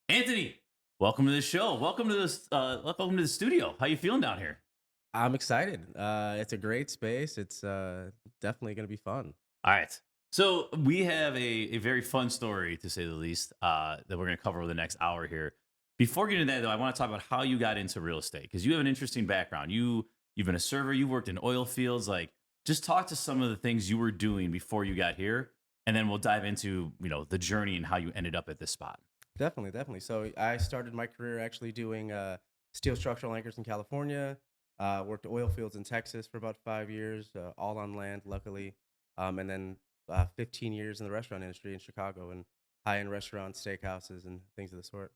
Anthony, welcome to the show. Welcome to this. Welcome to the studio. How you feeling down here? I'm excited. It's a great space. It's definitely going to be fun. All right. So we have a very fun story to say the least that we're going to cover over the next hour here. Before getting to that, though, I want to talk about how you got into real estate because you have an interesting background. You've been a server. You worked in oil fields. Like, just talk to some of the things you were doing before you got here, and then we'll dive into the journey and how you ended up at this spot. Definitely, definitely. So I started my career actually doing steel structural anchors in California. Worked oil fields in Texas for about 5 years, all on land, luckily. And then 15 years in the restaurant industry in Chicago and high-end restaurants, steakhouses, and things of the sort.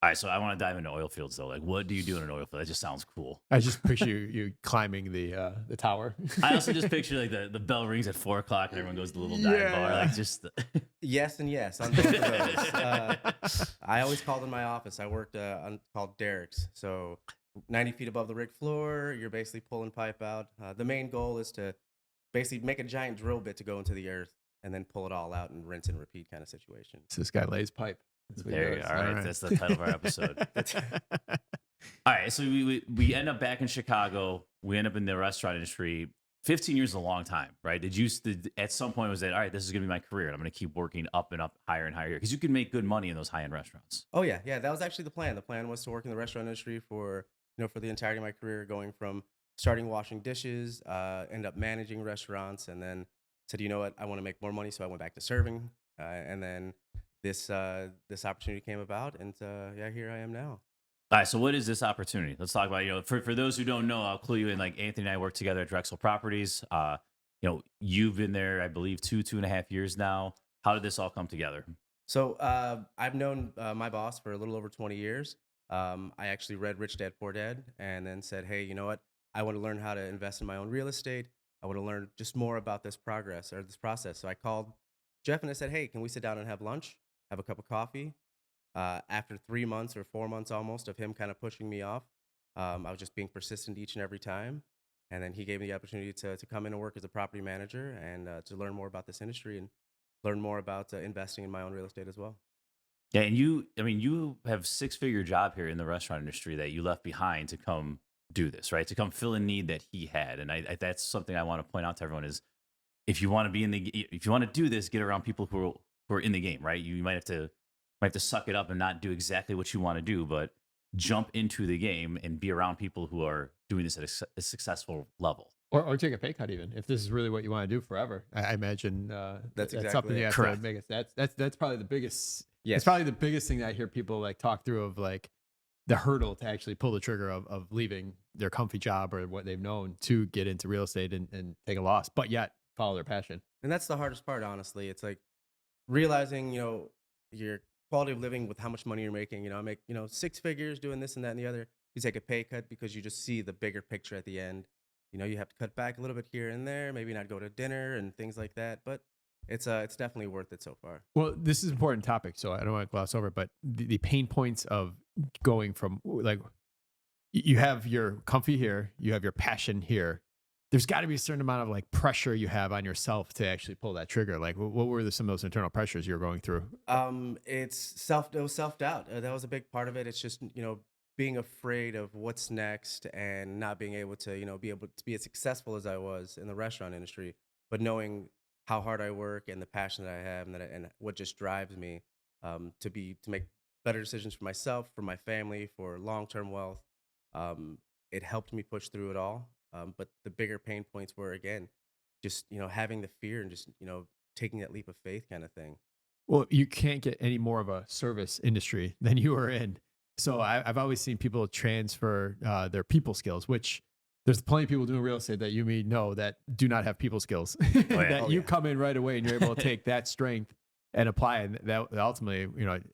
All right, so I want to dive into oil fields though. Like, what do you do in an oil field? That just sounds cool. I just picture you climbing the tower. I also just picture like the bell rings at 4 o'clock and everyone goes to the little dive bar. Yeah. Like just Yes and yes on both of those. I always called in my office. I worked on called derricks. So 90 feet above the rig floor, you're basically pulling pipe out. The main goal is to basically make a giant drill bit to go into the earth and then pull it all out and rinse and repeat kind of situation. So this guy lays pipe. That's what he there you does. go. All right, that's the title of our episode. All right, so we end up back in Chicago. We end up in the restaurant industry. 15 years is a long time, right? At some point was that all right? This is gonna be my career, and I'm gonna keep working up and up, higher and higher, because you can make good money in those high end restaurants. Oh yeah, yeah. That was actually the plan. The plan was to work in the restaurant industry for for the entirety of my career, going from starting washing dishes, end up managing restaurants, and then said, you know what, I want to make more money, so I went back to serving, and then this opportunity came about, and yeah, here I am now. All right, so what is this opportunity? Let's talk about, for those who don't know, I'll clue you in. Like Anthony and I work together at Drexel Properties. You've been there, I believe, 2.5 years now. How did this all come together? So I've known my boss for a little over 20 years. I actually read Rich Dad Poor Dad and then said, hey, you know what? I want to learn how to invest in my own real estate. I want to learn just more about this progress or this process. So I called Jeff and I said, hey, can we sit down and have lunch, have a cup of coffee? After 3 months or 4 months almost of him kind of pushing me off, I was just being persistent each and every time. And then he gave me the opportunity to come in and work as a property manager and to learn more about this industry and learn more about investing in my own real estate as well. Yeah, and you have six-figure job here in the restaurant industry that you left behind to come do this, right? To come fill a need that he had, and that's something I want to point out to everyone is if you want to do this, get around people who are in the game, right? You might have to suck it up and not do exactly what you want to do, but jump into the game and be around people who are doing this at a successful level. Or take a pay cut even if this is really what you want to do forever. I imagine That's that's exactly something you it. have Correct. to make it. That's probably the biggest. It's Yes. probably the biggest thing that I hear people like talk through of like the hurdle to actually pull the trigger of leaving their comfy job or what they've known to get into real estate and take a loss, but yet follow their passion. And that's the hardest part, honestly. It's like realizing, your quality of living with how much money you're making. I make, six figures doing this and that and the other. You take a pay cut because you just see the bigger picture at the end. You have to cut back a little bit here and there, maybe not go to dinner and things like that. But it's definitely worth it so far. Well, this is an important topic, so I don't want to gloss over, but the pain points of going from like you have your comfy here, you have your passion here. There's got to be a certain amount of like pressure you have on yourself to actually pull that trigger. Like, what were some of those internal pressures you were going through? It was self doubt. That was a big part of it. It's just being afraid of what's next and not being able to be able to be as successful as I was in the restaurant industry, but knowing how hard I work and the passion that I have and what just drives me to make better decisions for myself, for my family, for long term wealth. It helped me push through it all. But the bigger pain points were again just having the fear and just taking that leap of faith kind of thing. Well, you can't get any more of a service industry than you are in. So I've always seen people transfer their people skills, which there's plenty of people doing real estate that you may know that do not have people skills. yeah. That Oh you yeah. come in right away and you're able to take that strength and apply it. And that ultimately,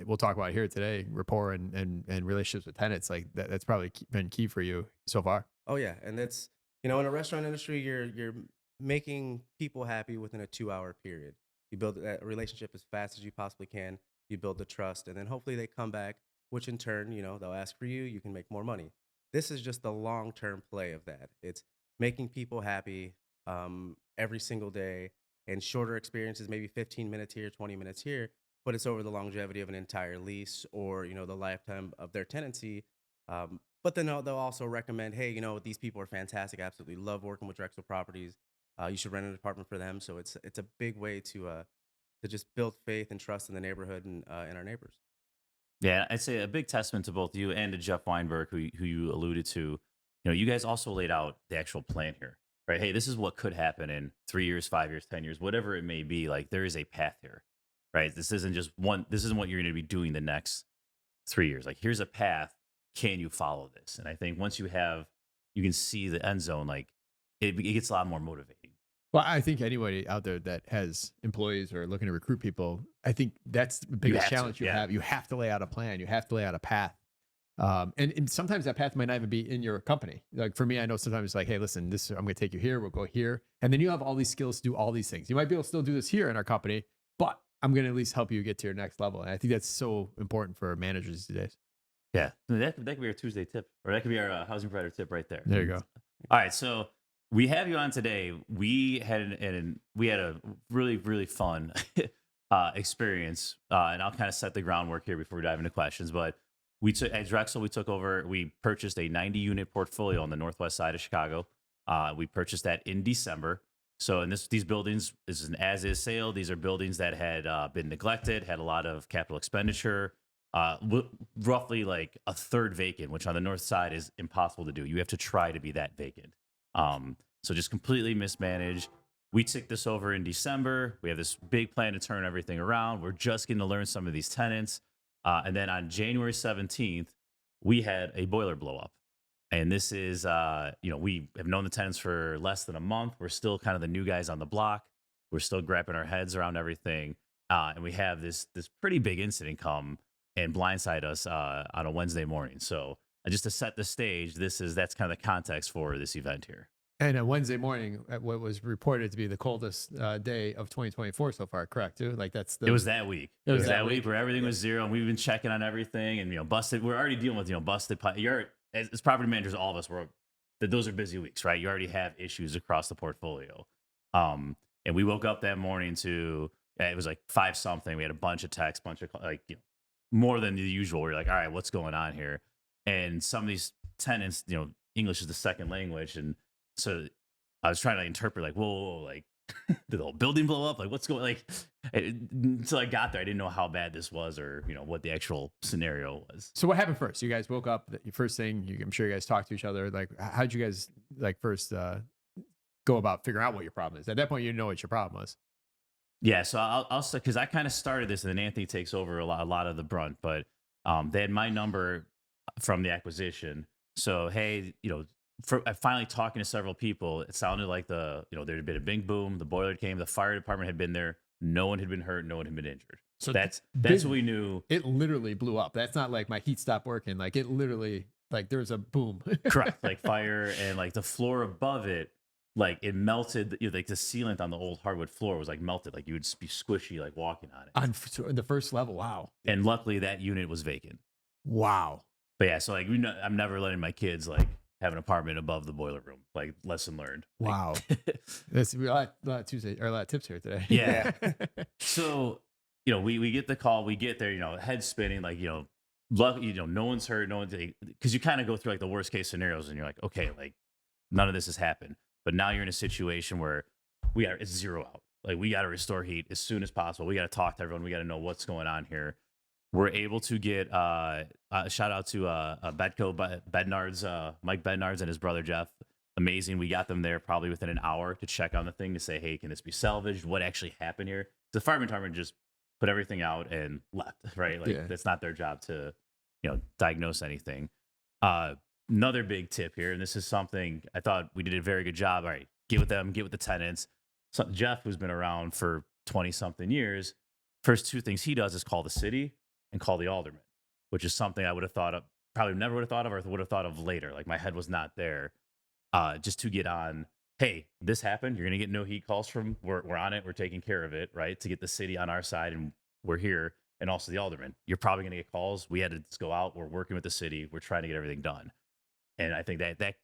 we'll talk about here today, rapport and relationships with tenants. Like that's probably been key for you so far. Oh yeah, and that's in a restaurant industry, you're making people happy within a 2 hour period. You build that relationship as fast as you possibly can. You build the trust, and then hopefully they come back, which in turn, they'll ask for you. You can make more money. This is just the long term play of that. It's making people happy every single day, and shorter experiences, maybe 15 minutes here, 20 minutes here. but it's over the longevity of an entire lease or, the lifetime of their tenancy. But then they'll also recommend, hey, these people are fantastic. I absolutely love working with Drexel Properties. You should rent an apartment for them. So it's a big way to just build faith and trust in the neighborhood and our neighbors. Yeah, I'd say a big testament to both you and to Jeff Weinberg, who you alluded to. You guys also laid out the actual plan here, right? Hey, this is what could happen in 3 years, 5 years, 10 years, whatever it may be. Like there is a path here, right? This isn't just one. This isn't what you're going to be doing the next 3 years. Like here's a path. Can you follow this? And I think once you can see the end zone. Like it gets a lot more motivating. Well, I think anybody out there that has employees or looking to recruit people, I think that's the biggest challenge you have. You have to lay out a plan. You have to lay out a path. And sometimes that path might not even be in your company. Like for me, I know sometimes it's like, hey, listen, I'm going to take you here. We'll go here. And then you have all these skills to do all these things. You might be able to still do this here in our company, but I'm going to at least help you get to your next level. And I think that's so important for managers these days. Yeah. That could be our Tuesday tip, or that could be our housing provider tip right there. There you go. All right. So we have you on today. We had a really, really fun experience. And I'll kind of set the groundwork here before we dive into questions. But at Drexel, we purchased a 90-unit portfolio on the northwest side of Chicago. We purchased that in December. So, and these buildings, this is an as-is sale. These are buildings that had been neglected, had a lot of capital expenditure, roughly like a third vacant, which on the north side is impossible to do. You have to try to be that vacant. So just completely mismanaged. We took this over in December. We have this big plan to turn everything around. We're just getting to learn some of these tenants. And then on January 17th, we had a boiler blow up. And this is, we have known the tenants for less than a month. We're still kind of the new guys on the block. We're still grabbing our heads around everything. And we have this pretty big incident come and blindside us on a Wednesday morning. So just to set the stage, that's kind of the context for this event here. And a Wednesday morning, at what was reported to be the coldest day of 2024 so far, correct? Too, like it was that week. It was that week where everything was zero, and we've been checking on everything, and busted. We're already dealing with busted. As property managers, all of us those are busy weeks, right? You already have issues across the portfolio. And we woke up that morning to it was like 5 something. We had a bunch of texts, more than the usual. We're like, all right, what's going on here? And some of these tenants, English is the second language, and so I was trying to interpret, like, whoa, like, did the whole building blow up? Like, what's going, until I got there, I didn't know how bad this was or, what the actual scenario was. So what happened first? You guys woke up, the first thing, I'm sure you guys talked to each other. Like, how'd you guys, first go about figuring out what your problem is? At that point, you know what your problem was. Yeah, so I'll say, because I kind of started this, and then Anthony takes over a lot of the brunt, but they had my number from the acquisition. So, hey, finally talking to several people, it sounded like there had been a big boom. The boiler came. The fire department had been there. No one had been hurt. No one had been injured. So that's what we knew. It literally blew up. That's not like my heat stopped working. Like it literally, there was a boom. Correct. Like fire, and the floor above it, it melted. The sealant on the old hardwood floor was melted. Like you would be squishy, walking on it. On the first level. Wow. And luckily that unit was vacant. Wow. But yeah, so I'm never letting my kids have an apartment above the boiler room. Lesson learned. Wow. That's a lot of Tuesday or a lot of tips here today. Yeah. So, we get the call, we get there, head spinning, lucky, no one's hurt, no one's, because you kind of go through the worst case scenarios and you're like, okay, none of this has happened. But now you're in a situation where it's zero out. We got to restore heat as soon as possible. We got to talk to everyone. We got to know what's going on here. We're able to get a shout out to Mike Bednards and his brother Jeff. Amazing. We got them there probably within an hour to check on the thing to say, hey, can this be salvaged? What actually happened here? The fire department just put everything out and left, right? That's not their job to, diagnose anything. Another big tip here, and this is something I thought we did a very good job. All right, get with them, get with the tenants. So Jeff, who's been around for 20 something years, first 2 things he does is call the city and call the alderman, which is something I would have thought of, probably never would have thought of, or would have thought of later. My head was not there, just to get on, hey, this happened. You're going to get no heat calls from, we're on it. We're taking care of it, right? To get the city on our side, and we're here. And also the alderman, you're probably going to get calls. We had to just go out. We're working with the city. We're trying to get everything done. And I think that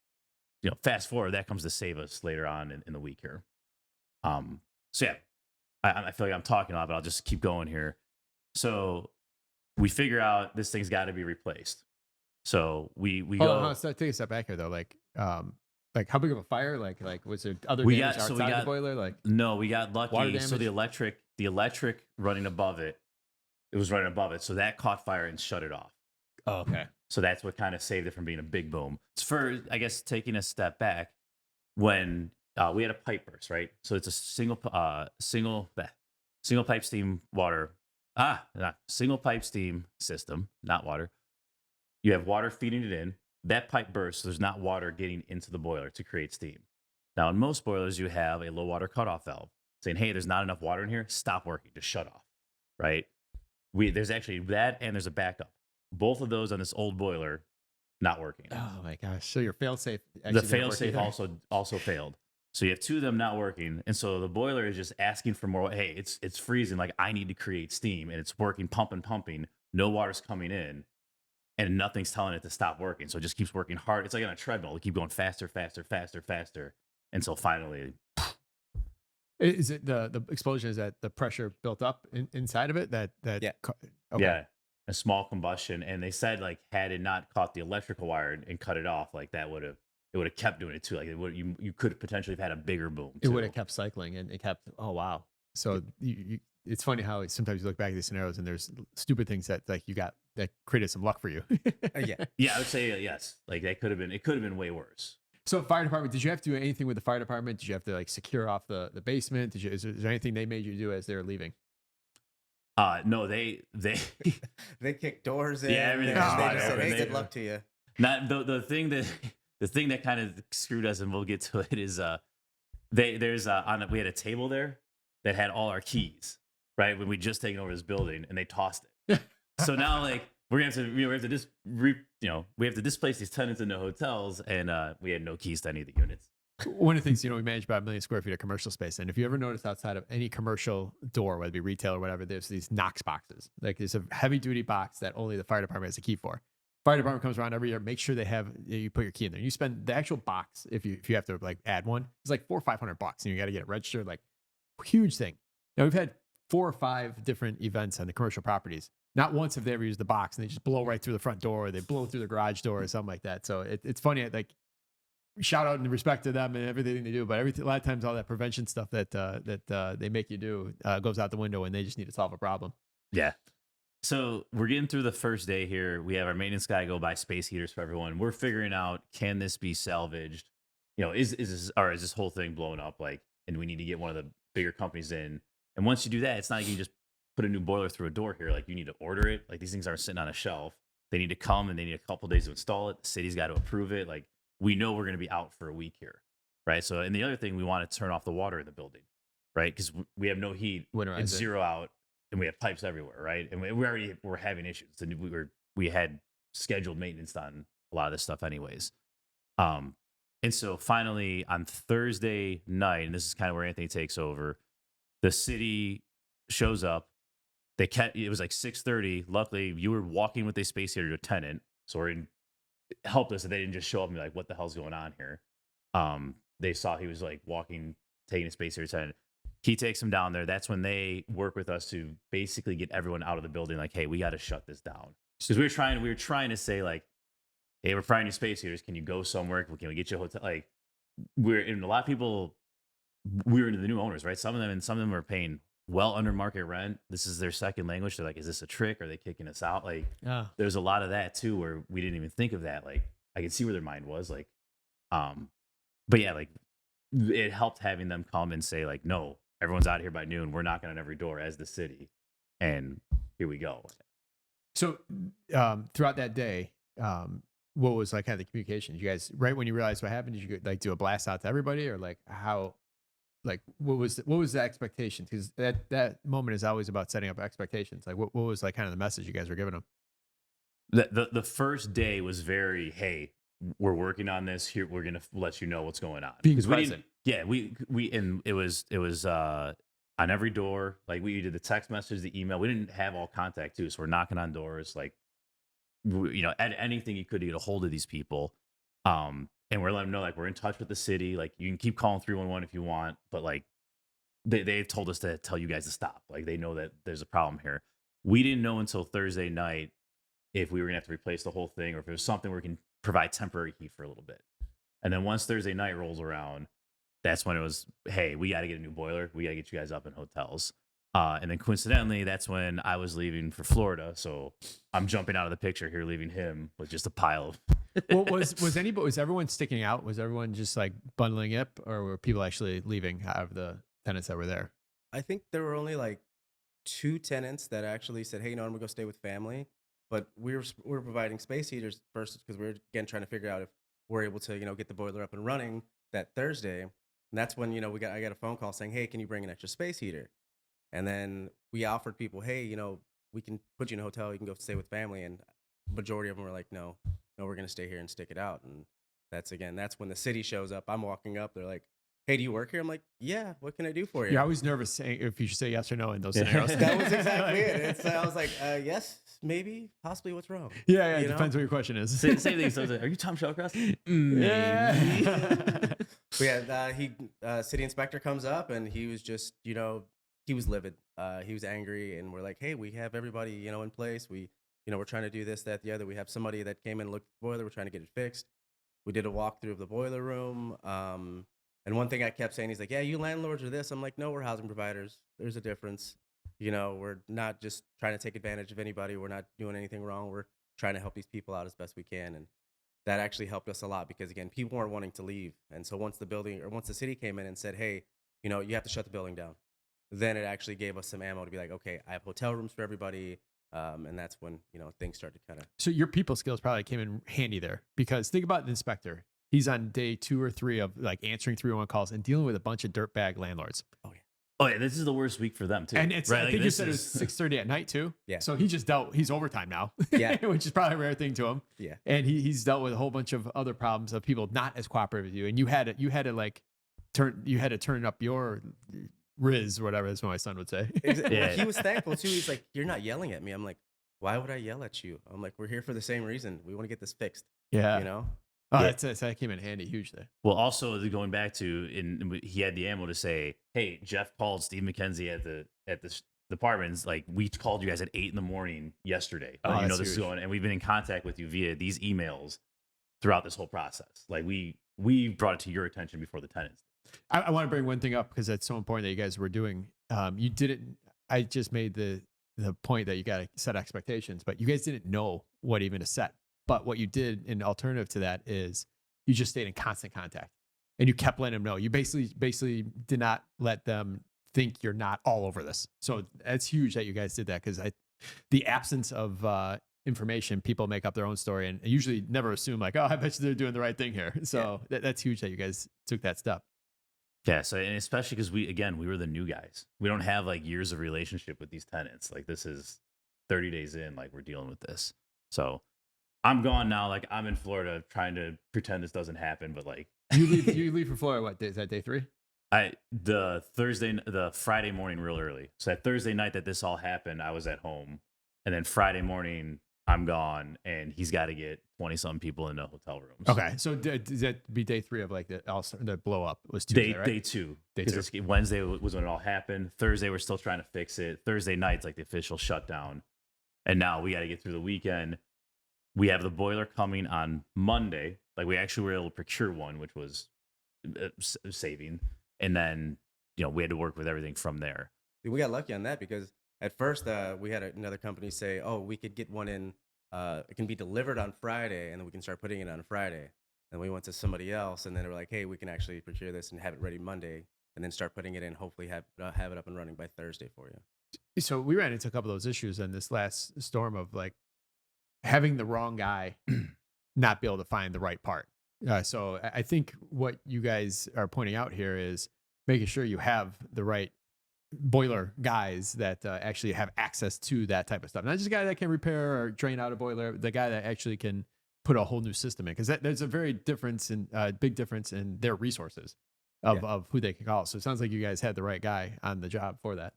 fast forward, that comes to save us later on in the week here. So yeah, I feel like I'm talking a lot, but I'll just keep going here. So we figure out this thing's got to be replaced. So we Hold on, go. so take a step back here though. Like how big of a fire? Like was there other We damage got so we outside got the boiler? Like no, we got water lucky. damage? So the electric running above it, it was running above it. So that caught fire and shut it off. oh, okay. So that's what kind of saved it from being a big boom. It's for, I guess, taking a step back when we had a pipe burst, right? So it's a single pipe steam water. Single pipe steam system, not water. You have water feeding it in. That pipe bursts, so there's not water getting into the boiler to create steam. Now, in most boilers, you have a low water cutoff valve saying, hey, there's not enough water in here. Stop working. Just shut off, right? There's actually that, and there's a backup. Both of those on this old boiler not working. Oh my gosh. So your fail-safe The fail-safe also failed. So you have two of them not working, and so the boiler is just asking for more. Hey, it's freezing. Like, I need to create steam, and it's working, pumping. No water's coming in, and nothing's telling it to stop working. So it just keeps working hard. It's like on a treadmill. It keeps going faster, until finally. Is it the explosion? Is that the pressure built up inside of it? Yeah. Okay. Yeah, a small combustion. And they said, like, had it not caught the electrical wire and cut it off, like it would have kept doing it too. Like you could potentially have had a bigger boom. It too. would have kept cycling, and it kept. Oh wow! So it's funny how sometimes you look back at these scenarios, and there's stupid things that like you got that created some luck for you. Yeah. Yeah, I would say yes. Like it could have been way worse. So fire department, did you have to do anything with the fire department? Did you have to like secure off the basement? Is there anything they made you do as they were leaving? No, they They kicked doors in. Yeah, everything and was they fine. just said, hey, They- good luck to you. not the thing that kind of screwed us, and we'll get to it, is we had a table there that had all our keys, right, when we just taken over this building, and they tossed it. So now, like, we have to displace these tenants into hotels, and we had no keys to any of the units. One of the things, we manage about 1 million square feet of commercial space. And if you ever notice outside of any commercial door, whether it be retail or whatever, there's these Knox boxes. Like there's a heavy duty box that only the fire department has a key for. Fire department comes around every year, make sure you put your key in there. You spend the actual box, if you have to like add one, it's like $400 or $500 and you got to get it registered, like huge thing. Now we've had 4 or 5 different events on the commercial properties. Not once have they ever used the box, and they just blow right through the front door, or they blow through the garage door or something like that. So it's funny, like, shout out and respect to them and everything they do, but a lot of times all that prevention stuff that they make you do goes out the window, and they just need to solve a problem. Yeah. So we're getting through the first day here. We have our maintenance guy go buy space heaters for everyone. We're figuring out, can this be salvaged? Is this whole thing blown up? Like, and we need to get one of the bigger companies in. And once you do that, it's not like you can just put a new boiler through a door here. Like, you need to order it. Like, these things aren't sitting on a shelf. They need to come, and they need a couple days to install it. The city's got to approve it. Like, we know we're going to be out for a week here, right? So, and the other thing, we want to turn off the water in the building, right? Because we have no heat. Winterize It's it. zero out, and we have pipes everywhere, right? And we're having issues, and we had scheduled maintenance on a lot of this stuff anyways. And so finally on Thursday night, and this is kind of where Anthony takes over, the city shows up. It was like 6:30. Luckily, you were walking with a space heater to a tenant, so it helped us that they didn't just show up and be like, "What the hell's going on here?" They saw he was like walking, taking a space heater to a tenant. He takes him down there. That's when they work with us to basically get everyone out of the building. Like, hey, we got to shut this down, because we were trying to say, like, hey, we're finding space heaters. Can you go somewhere? Can we get you a hotel? Like, and a lot of people, we were into the new owners, right? Some of them are paying well under market rent. This is their second language. They're like, is this a trick? Are they kicking us out? Like, there's a lot of that too, where we didn't even think of that. Like, I could see where their mind was, like, but yeah, like, it helped having them come and say, like, no, everyone's out here by noon. We're knocking on every door as the city, and here we go. So throughout that day, what was like kind of the communication? You guys, right when you realized what happened, did you like do a blast out to everybody, or like how? Like, what was the expectation? Because that moment is always about setting up expectations. Like, what was like kind of the message you guys were giving them? The first day was very, hey, we're working on this here. We're gonna let you know what's going on. Being 'Cause present. and it was on every door. Like, we did the text message, the email. We didn't have all contact too, so we're knocking on doors. Like, at anything you could to get a hold of these people. And we're letting them know, like, we're in touch with the city. Like, you can keep calling 311 if you want, but like, they told us to tell you guys to stop. Like, they know that there's a problem here. we didn't know until Thursday night if we were gonna have to replace the whole thing or if it was something where we can provide temporary heat for a little bit. And then once Thursday night rolls around, that's when it was, hey, we got to get a new boiler. We got to get you guys up in hotels. And then coincidentally, that's when I was leaving for Florida. So I'm jumping out of the picture here, leaving him with just a pile of. Well, was everyone sticking out? Was everyone just like bundling up, or were people actually leaving out of the tenants that were there? I think there were only like 2 tenants that actually said, "Hey, you know, I'm gonna go stay with family." But we were providing space heaters first because we were again trying to figure out if we're able to, you know, get the boiler up and running that Thursday. And that's when, you know, I got a phone call saying, "Hey, can you bring an extra space heater?" And then we offered people, "Hey, you know, we can put you in a hotel. You can go stay with family." And majority of them were like, "No, no, we're gonna stay here and stick it out." And that's when the city shows up. I'm walking up. They're like, "Hey, do you work here?" I'm like, "Yeah. What can I do for you?" You're always nervous saying if you should say yes or no in those scenarios. That was exactly it. I was like, "Yes, maybe, possibly. What's wrong?" Yeah, You it know? depends what your question is. Same thing. So I was like, are you Tom Shellcross? Yeah. But yeah, city inspector comes up and he was just, you know, he was livid. He was angry, and we're like, "Hey, we have everybody, you know, in place. We're trying to do this, that, the other. We have somebody that came in and looked at the boiler. We're trying to get it fixed." We did a walkthrough of the boiler room. And one thing I kept saying, he's like, "Yeah, you landlords are this." I'm like, "No, we're housing providers. There's a difference. You know, we're not just trying to take advantage of anybody. We're not doing anything wrong. We're trying to help these people out as best we can." And that actually helped us a lot because again, people weren't wanting to leave. And so once the city came in and said, "Hey, you know, you have to shut the building down," then it actually gave us some ammo to be like, "Okay, I have hotel rooms for everybody." And that's when, you know, things started kind of. So your people skills probably came in handy there, because think about the inspector. He's on day 2 or 3 of like answering 301 calls and dealing with a bunch of dirtbag landlords. Oh yeah. Oh, yeah. This is the worst week for them, too. And it's, right? I Like, think you this said it is- was 6:30 at night too. Yeah. So he's overtime now. Yeah. Which is probably a rare thing to him. Yeah. And he's dealt with a whole bunch of other problems of people not as cooperative with you. And you had to like turn up your Riz or whatever, that's what my son would say. Yeah. He was thankful too. He's like, "You're not yelling at me." I'm like, "Why would I yell at you?" I'm like, "We're here for the same reason. We want to get this fixed." Yeah. You know? Oh, Yeah. that came in handy, huge there. Well, also going back to, he had the ammo to say, "Hey, Jeff called 𝗬𝗵𝗶𝗵𝗁 at the departments. Like, we called you guys at 8 in the morning yesterday. Oh, You know that's this is huge. going, and we've been in contact with you via these emails throughout this whole process. Like, we brought it to your attention before the tenants." I want to bring one thing up because that's so important that you guys were doing. You didn't. I just made the point that you got to set expectations, but you guys didn't know what even to set. But what you did in alternative to that is you just stayed in constant contact, and you kept letting them know. You basically did not let them think you're not all over this. So that's huge that you guys did that, because the absence of information, people make up their own story and usually never assume like, "Oh, I bet you they're doing the right thing here." So that's huge that you guys took that step. Yeah. So, and especially because we were the new guys. We don't have like years of relationship with these tenants. Like, this is 30 days in, like, we're dealing with this. So I'm gone now. Like, I'm in Florida trying to pretend this doesn't happen, but like, You leave for Florida. What day is that? Day 3? the Friday morning real early. So that Thursday night that this all happened, I was at home, and then Friday morning I'm gone, and he's got to get 20-something people in the hotel rooms. Okay, so does that be day 3 of like the blow up was Tuesday, right? Day 2. Day 'Cause two. it's- Wednesday was when it all happened. Thursday we're still trying to fix it. Thursday night's like the official shutdown, and now we got to get through the weekend. We have the boiler coming on Monday. Like, we actually were able to procure one, which was saving, and then, you know, we had to work with everything from there. We got lucky on that because at first we had another company say, "Oh, we could get one in. It can be delivered on Friday, and then we can start putting it on Friday." And we went to somebody else, and then they were like, "Hey, we can actually procure this and have it ready Monday, and then start putting it in. Hopefully, have it up and running by Thursday for you." So we ran into a couple of those issues in this last storm of like having the wrong guy not be able to find the right part. So I think what you guys are pointing out here is making sure you have the right boiler guys that actually have access to that type of stuff. Not just a guy that can repair or drain out a boiler, the guy that actually can put a whole new system in, because there's a very big difference in their resources of who they can call. So it sounds like you guys had the right guy on the job for that.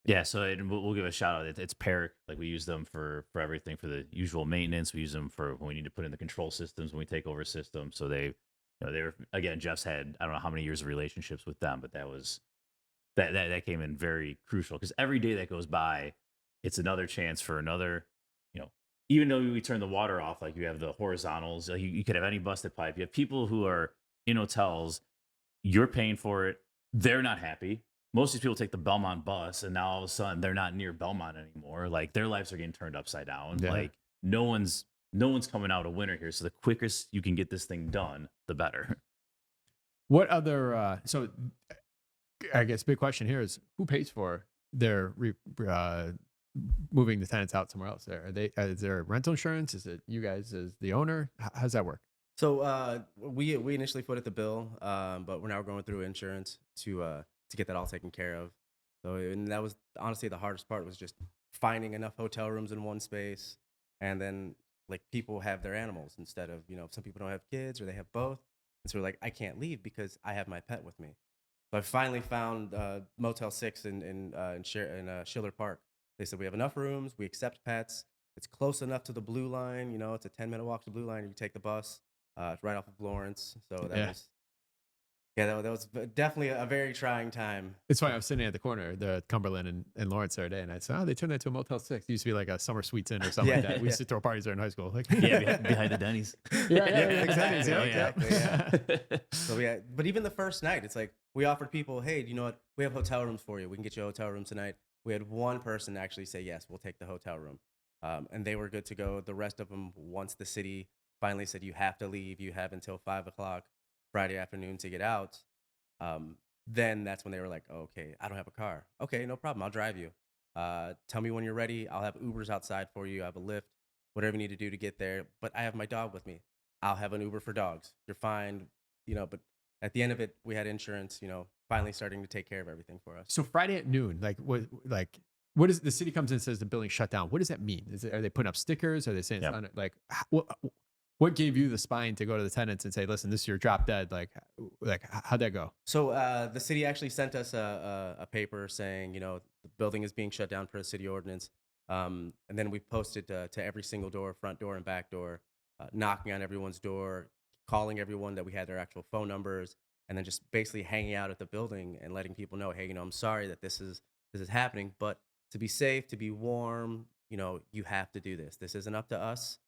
Yeah, so we'll give a shout out. It's 𝗏𝗃. Like, we use them for everything, for the usual maintenance. We use them for when we need to put in the control systems, when we take over systems. So they were, again, Jeff's had, I don't know how many years of relationships with them, but that came in very crucial, because every day that goes by, it's another chance for another, you know, even though we turn the water off, like you have the horizontals, you could have any busted pipe. You have people who are in hotels, you're paying for it. They're not happy. Most of these people take the Belmont bus, and now all of a sudden they're not near Belmont anymore. Like their lives are getting turned upside down. Yeah. Like no one's coming out a winner here. So the quickest you can get this thing done, the better. What other? So, I guess big question here is who pays for their moving the tenants out somewhere else? There are they? Is there rental insurance? Is it you guys as the owner? How's that work? So we initially footed the bill, but we're now going through insurance to get that all taken care of. So and that was honestly the hardest part was just finding enough hotel rooms in one space, and then like people have their animals instead of some people don't have kids or they have both, and so we're like I can't leave because I have my pet with me. So I finally found Motel 6 in Schiller Park. They said we have enough rooms, we accept pets. It's close enough to the Blue Line. It's a 10-minute walk to the Blue Line. You take the bus. It's right off of Lawrence. So that was definitely a very trying time. It's funny. I was sitting at the corner, the Cumberland and Lawrence the other day, and I said, "Oh, they turned that to a Motel 6. It used to be like a summer suites inn or something like that. We used to throw parties there in high school." Like, Yeah, behind the Denny's. exactly. Yeah. So but even the first night, it's like we offered people, "Hey, you know what? We have hotel rooms for you. We can get you a hotel room tonight." We had one person actually say, "Yes, we'll take the hotel room," and they were good to go. The rest of them, once the city finally said you have to leave, you have until 5 o'clock Friday afternoon to get out. Then that's when they were like, oh, okay, I don't have a car. Okay, no problem. I'll drive you. Tell me when you're ready. I'll have Ubers outside for you. I have a Lyft, whatever you need to do to get there. But I have my dog with me. I'll have an Uber for dogs. You're fine. But at the end of it, we had insurance, finally starting to take care of everything for us. So Friday at noon, what is the city comes in and says the building shut down? What does that mean? Are they putting up stickers? Are they saying it's like what gave you the spine to go to the tenants and say, listen, this is your drop dead? Like how'd that go? So the city actually sent us a paper saying, the building is being shut down per city ordinance. And then we posted to every single door, front door and back door, knocking on everyone's door, calling everyone that we had their actual phone numbers, and then just basically hanging out at the building and letting people know, hey, I'm sorry that this is happening, but to be safe, to be warm, you have to do this. This isn't up to us.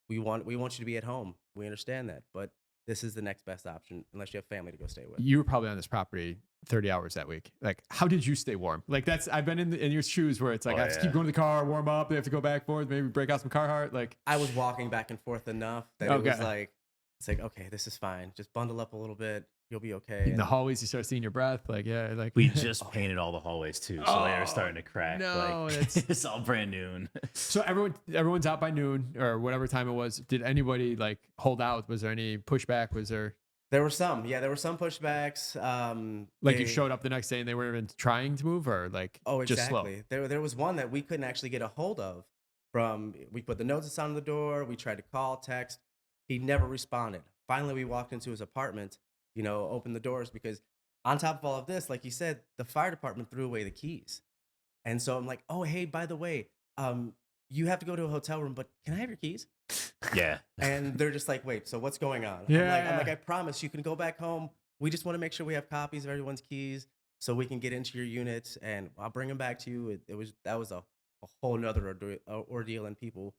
We want you to be at home. We understand that, but this is the next best option unless you have family to go stay with. You were probably on this property 30 hours that week. Like, how did you stay warm? Like I've been in your shoes where it's like, I have to keep going to the car, warm up. They have to go back and forth, maybe break out some Carhartt. Like I was walking back and forth enough that it was like, it's like, okay, this is fine. Just bundle up a little bit. You'll be okay. In the hallways, you start seeing your breath. Like, yeah, like we just painted all the hallways too, so they were starting to crack. No, it's all brand new. So everyone's out by noon or whatever time it was. Did anybody like hold out? Was there any pushback? Was there? There were some. Yeah, there were some pushbacks. You showed up the next day and they weren't even trying to move, or like just slow? There was one that we couldn't actually get a hold of. We put the notice on the door. We tried to call, text. He never responded. Finally, we walked into his apartment. Opened the doors because on top of all of this, like you said, the fire department threw away the keys. And so I'm like, oh, hey, by the way, you have to go to a hotel room, but can I have your keys? Yeah. And they're just like, wait, so what's going on? Yeah. I'm like, I promise you can go back home. We just want to make sure we have copies of everyone's keys so we can get into your unit and I'll bring them back to you. That was a whole nother ordeal and people,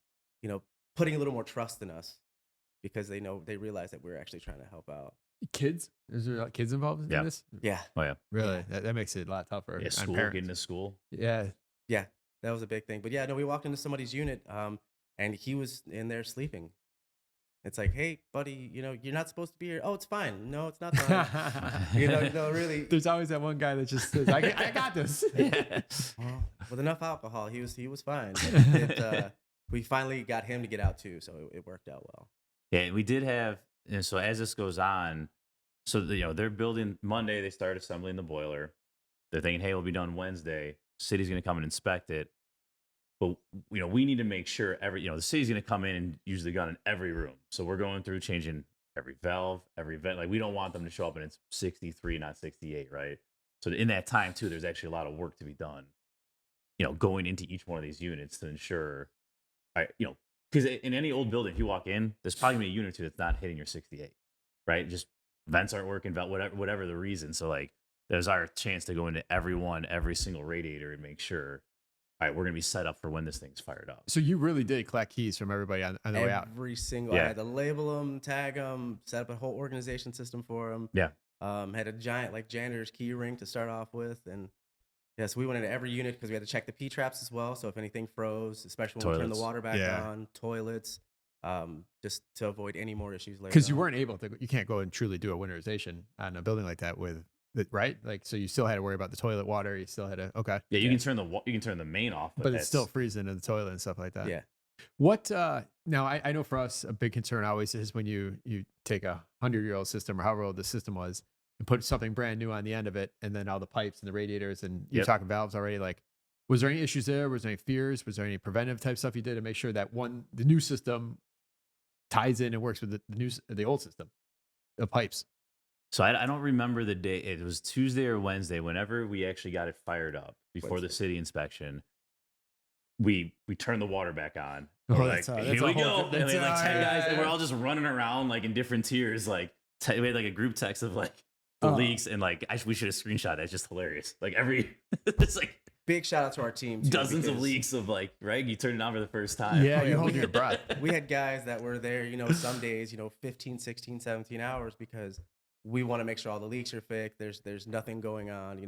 putting a little more trust in us because they realize that we're actually trying to help out. Kids? Is there kids involved in this? Yeah. Oh yeah. Really? That makes it a lot tougher. Yeah, on parents. getting to school. Yeah. Yeah. That was a big thing. But yeah, no, we walked into somebody's unit, and he was in there sleeping. It's like, hey, buddy, you're not supposed to be here. Oh, it's fine. No, it's not fine. Really. There's always that one guy that just says, I got this. Yeah. With enough alcohol, he was fine. We finally got him to get out too, so it worked out well. Yeah, we did have. And so as this goes on, so they're building Monday. They start assembling the boiler. They're thinking, hey, we'll be done Wednesday. City's going to come and inspect it. But we need to make sure the city's going to come in and use the gun in every room. So we're going through changing every valve, every vent. Like we don't want them to show up and it's 63, not 68, right? So in that time too, there's actually a lot of work to be done. Going into each one of these units to ensure, because in any old building, if you walk in, there's probably going to be a unit or two that's not hitting your 68, right? Just vents aren't working, whatever the reason. So like, there's our chance to go into every single radiator and make sure, all right, we're going to be set up for when this thing's fired up. So you really did collect keys from everybody on the way out. Every single, Yeah. I had to label them, tag them, set up a whole organization system for them. Yeah. Had a giant like janitor's key ring to start off with, and yes, we went into every unit because we had to check the P traps as well. So if anything froze, especially when we turned the water back on, toilets, just to avoid any more issues later. Because you weren't able to, you can't go and truly do a winterization on a building like that with it, right? Like, so you still had to worry about the toilet water. You still had to, okay. Yeah, you can turn the main off, but it's still freezing in the toilet and stuff like that. Yeah. What now I know for us a big concern always is when you take a 100-year-old system or however old the system was and put something brand new on the end of it, and then all the pipes and the radiators, and you're talking valves already. Like, was there any issues there? Was there any fears? Was there any preventive type stuff you did to make sure that the new system ties in and works with the old system, the pipes? So I don't remember the day. It was Tuesday or Wednesday. Whenever we actually got it fired up before the city inspection, we turned the water back on. We're like, here we go. And we had like 10 guys, and we're all just running around like in different tiers. Like we had like a group text of like the leaks, and like we should have screenshot it. It's just hilarious. Like it's like big shout out to our team. Dozens of leaks of like, right? You turn it on for the first time. Yeah, you hold your breath. We had guys that were there, some days, 15, 16, 17 hours because we want to make sure all the leaks are fixed. There's nothing going on.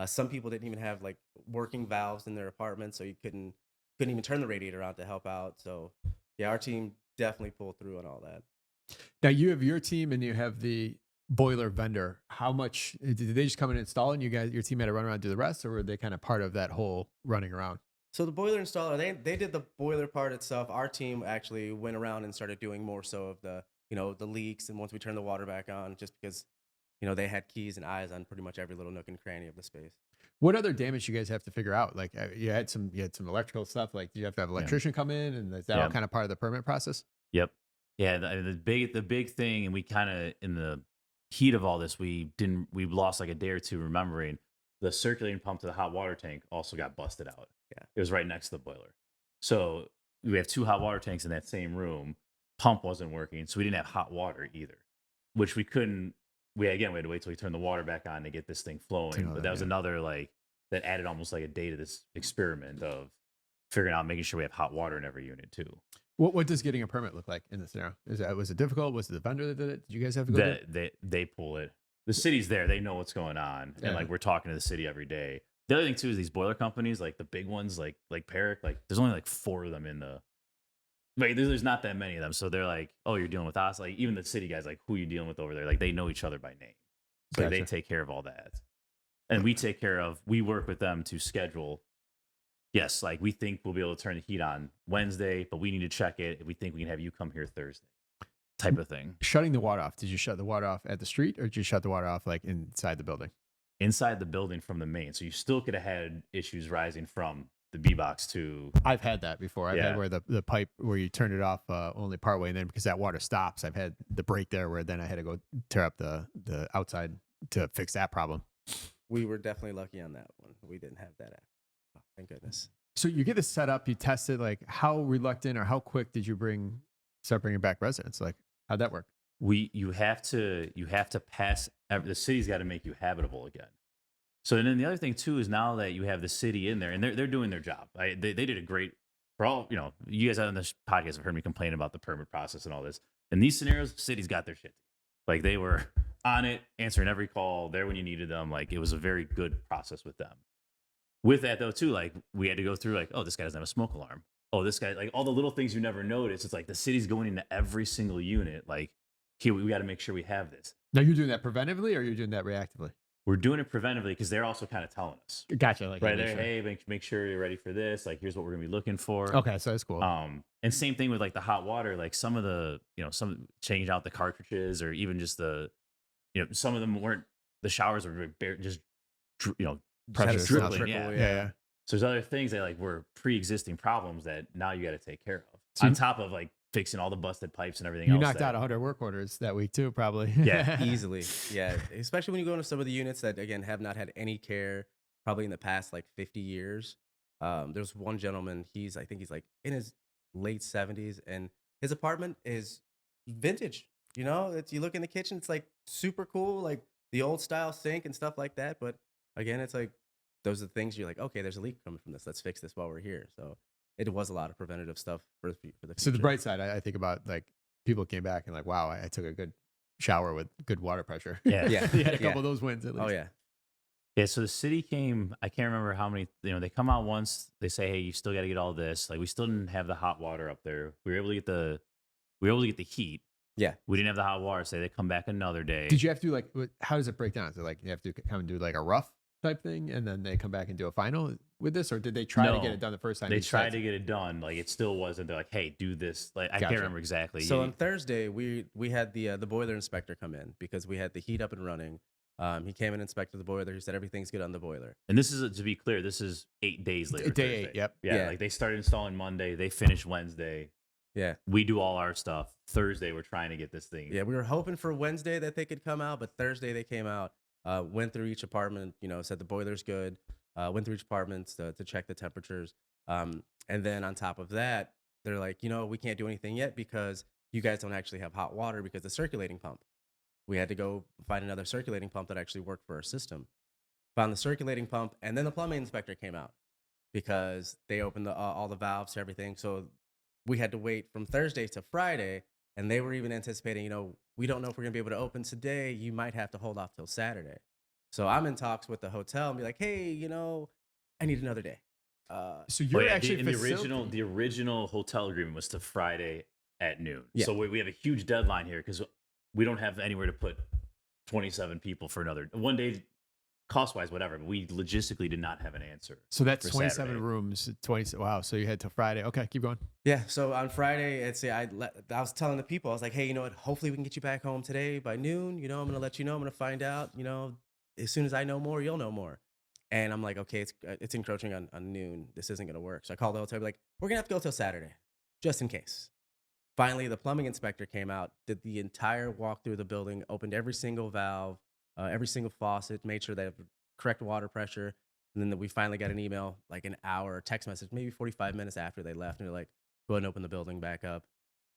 Some people didn't even have like working valves in their apartments, so you couldn't even turn the radiator on to help out. So yeah, our team definitely pulled through on all that. Now you have your team and you have the boiler vendor. How much did they just come in and install, and your team had to run around and do the rest, or were they kind of part of that whole running around? So the boiler installer, they did the boiler part itself. Our team actually went around and started doing more so of the the leaks, and once we turned the water back on, just because they had keys and eyes on pretty much every little nook and cranny of the space. What other damage you guys have to figure out? Like you had some electrical stuff. Like, do you have to have an electrician come in, and is that all kind of part of the permit process? Yep. Yeah. The big thing, and we kind of in the heat of all this, we lost like a day or two remembering the circulating pump to the hot water tank also got busted out. Yeah. It was right next to the boiler. So we have 2 hot water tanks in that same room. Pump wasn't working, so we didn't have hot water either, which we couldn't. We had to wait till we turned the water back on to get this thing flowing. But that was another that added almost like a day to this experiment of figuring out, making sure we have hot water in every unit too. What does getting a permit look like in this scenario? Was it difficult? Was it the vendor that did it? Did you guys have to go? They pull it. The city's there. They know what's going on, and like we're talking to the city every day. The other thing too is these boiler companies, like the big ones, like PERC, like there's only like 4 of them in the. Like there's not that many of them, so they're like, oh, you're dealing with us. Like even the city guys, like who are you dealing with over there? Like they know each other by name, so they take care of all that, and we work with them to schedule. Yes, like we think we'll be able to turn the heat on Wednesday, but we need to check it. We think we can have you come here Thursday, type of thing. Shutting the water off. Did you shut the water off at the street, or did you shut the water off like inside the building? Inside the building from the main, so you still could have had issues rising from the B box to. I've had that before. I've had where the pipe where you turn it off only partway, and then because that water stops, I've had the break there where then I had to go tear up the outside to fix that problem. We were definitely lucky on that one. We didn't have that. Oh, thank goodness. So you get this set up, you test it. Like, how reluctant or how quick did you start bringing back residents? Like, how'd that work? You have to pass. The city's got to make you habitable again. So and then the other thing too is now that you have the city in there and they're doing their job. They did a great for all you guys on this podcast have heard me complain about the permit process and all this. In these scenarios, the city's got their shit. Like they were on it, answering every call, there when you needed them. Like it was a very good process with them. With that though too, like we had to go through like, oh, this guy doesn't have a smoke alarm. Oh, this guy, like all the little things you never notice. It's like the city's going into every single unit. Like here, we got to make sure we have this. Now you're doing that preventively or you're doing that reactively? We're doing it preventively because they're also kind of telling us. Gotcha. Like right there, sure. Hey, make sure you're ready for this. Like, here's what we're gonna be looking for. Okay, so that's cool. And same thing with like the hot water. Like some of the, some change out the cartridges or even just the, some of them weren't. The showers were just, pressure dripping. Yeah. So there's other things that like were pre-existing problems that now you got to take care of. So on top of like fixing all the busted pipes and everything else. You knocked out 100 work orders that week too, probably. Yeah, easily. Yeah, especially when you go into some of the units that again have not had any care probably in the past like 50 years. There's one gentleman. I think he's like in his late 70s, and his apartment is vintage. You look in the kitchen, it's like super cool, like the old style sink and stuff like that. But again, it's like those are the things you're like, okay, there's a leak coming from this. Let's fix this while we're here. So it was a lot of preventative stuff for the future. So the bright side, I think about like people came back and like, wow, I took a good shower with good water pressure. Yeah. Yeah. You had a Yeah. couple of those wins at least. Oh yeah. Yeah, so the city came. I can't remember how many. They come out once. They say, "Hey, you still got to get all this." Like we still didn't have the hot water up there. We were able to get the heat. Yeah. We didn't have the hot water. So they come back another day. Did you have to like? How does it break down? So like you have to come and do like a rough type thing, and then they come back and do a final with this, or did they try to get No. it done the first time? They you tried said? to get it done. Like it still wasn't. They're like, "Hey, do this." Like I Gotcha. can't remember exactly. So Yeah, on Thursday, we had the boiler inspector come in because we had the heat up and running. He came and inspected the boiler. He said everything's good on the boiler. and this is to be clear. This is 8 days later. Day 8, Thursday. yep. Yeah, Yeah. like they started installing Monday. They finished Wednesday. Yeah. We do all our stuff. Thursday, we're trying to get this thing. Yeah, we were hoping for Wednesday that they could come out, but Thursday they came out, went through each apartment, said the boiler's good, went through each apartment to check the temperatures. And then on top of that, they're like, we can't do anything yet because you guys don't actually have hot water because the circulating pump. We had to go find another circulating pump that actually worked for our system. Found the circulating pump, and then the plumbing inspector came out because they opened all the valves to everything. So we had to wait from Thursday to Friday, and they were even anticipating, we don't know if we're gonna be able to open today. You might have to hold off till Saturday. So I'm in talks with the hotel and be like, hey, I need another day. So Well, you're yeah, actually the original hotel agreement was to Friday at noon. Yeah. So we have a huge deadline here because we don't have anywhere to put 27 people for another one day, cost wise, whatever. But we logistically did not have an answer. So that's for 27 Saturday. rooms. 20. Wow. So you had till Friday. Okay, keep going. Yeah. So on Friday, I was telling the people, I was like, hey, you know what? Hopefully we can get you back home today by noon. I'm gonna let you know. I'm gonna find out. As soon as I know more, you'll know more. And I'm like, okay, it's encroaching on noon. This isn't gonna work. So I called the hotel, like, we're gonna have to go till Saturday, just in case. Finally, the plumbing inspector came out, did the entire walk through the building, opened every single valve, every single faucet, made sure they have correct water pressure. And then we finally got an email, like an hour, text message, maybe 45 minutes after they left. And they're like, go ahead and open the building back up.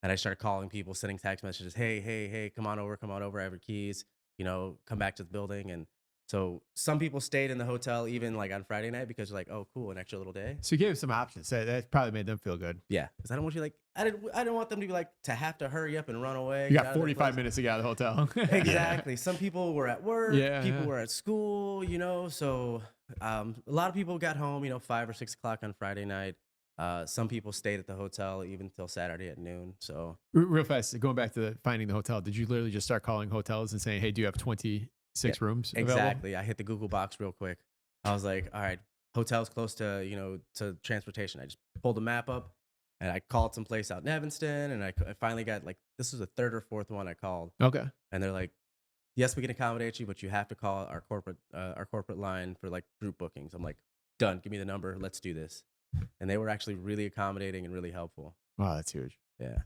And I started calling people, sending text messages. Hey, come on over. I have your keys. Come back to the building. And so some people stayed in the hotel even like on Friday night because they're like, oh, cool, an extra little day. So you gave them some options. That probably made them feel good. Yeah, because I don't want you I didn't want them to be like to have to hurry up and run away. You get got out of the 45 place. minutes to get out of the hotel. Exactly. Some people were at work. Yeah, People yeah. were at school. So a lot of people got home. 5 or 6 o'clock on Friday night. Some people stayed at the hotel even till Saturday at noon. So Real fast, going back to finding the hotel, did you literally just start calling hotels and saying, hey, do you have 26 rooms available? exactly, I hit the Google box real quick. I was like, all right, hotels close to to transportation. I just pulled the map up and I called some place out in Evanston, and I finally got this was the third or fourth one I called, Okay. and they're like, yes, we can accommodate you, but you have to call our corporate line for group bookings. I'm like, done. Give me the number. Let's do this. And they were actually really accommodating and really helpful. Wow, that's huge. Yeah.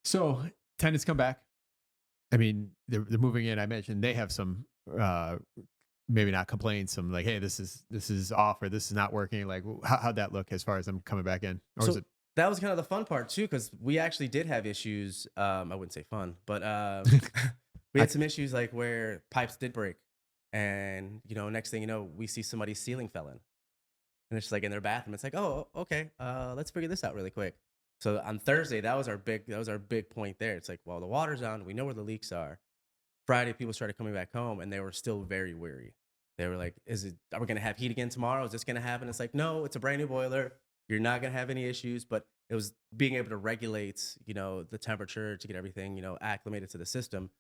So tenants come back. I mean, they're moving in. I mentioned they have some, maybe not complaints. Some like, hey, this is off or this is not working. Like, how'd that look as far as them coming back in? Or So is it? that was kind of the fun part too, because we actually did have issues. I wouldn't say fun, but we had some issues where pipes did break, and next thing you know, we see somebody's ceiling fell in, and it's just in their bathroom. It's like, oh, okay, let's figure this out really quick. So on Thursday, that was our big point there. It's like, well, the water's on. We know where the leaks are. Friday, people started coming back home, and they were still very weary. They were like, are we going to have heat again tomorrow? Is this going to happen? It's like, no, it's a brand new boiler. You're not going to have any issues. But it was being able to regulate, the temperature to get everything, acclimated to the system.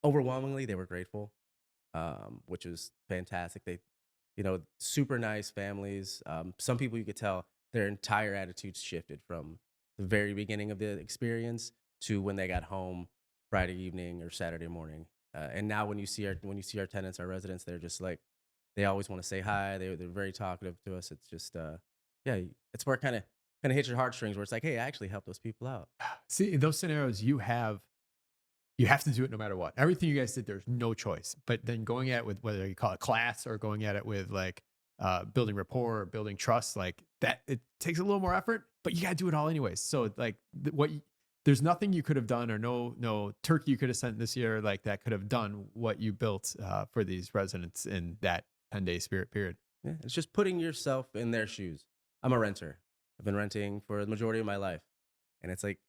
Overwhelmingly, they were grateful, which was fantastic. They, super nice families. Some people you could tell their entire attitudes shifted from the very beginning of the experience to when they got home Friday evening or Saturday morning. And now when you see our tenants, our residents, they're just they always want to say hi. They're very talkative to us. It's just it's where it kind of hits your heartstrings where it's like, hey, I actually helped those people out. See, in those scenarios, you have to do it no matter what. Everything you guys did, there's no choice. But then going at it with whether you call it class or going at it with building rapport or building trust, that it takes a little more effort, but you got to do it all anyways. So there's nothing you could have done, or no turkey you could have sent this year like that could have done what you built for these residents in that 10-day spirit period. Yeah, it's just putting yourself in their shoes. I'm a renter. I've been renting for the majority of my life. And it's like,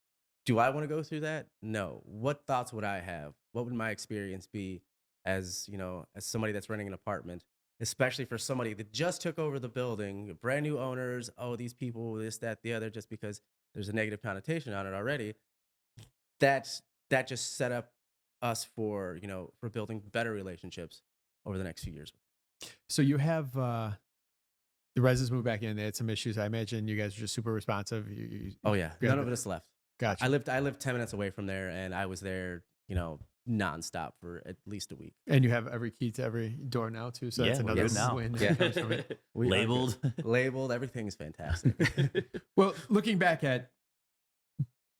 do I want to go through that? No. What thoughts would I have? What would my experience be as, as somebody that's renting an apartment, especially for somebody that just took over the building, brand new owners, oh, these people, this, that, the other, just because there's a negative connotation on it already. That just set up us for, for building better relationships over the next few years. So you have the residents moved back in. They had some issues. I imagine you guys are just super responsive. Oh yeah, none of us left. Gotcha. I lived 10 minutes away from there, and I was there, nonstop for at least a week. And you have every key to every door now too. So that's another win. Yeah. Labeled. Everything's fantastic. Well, looking back at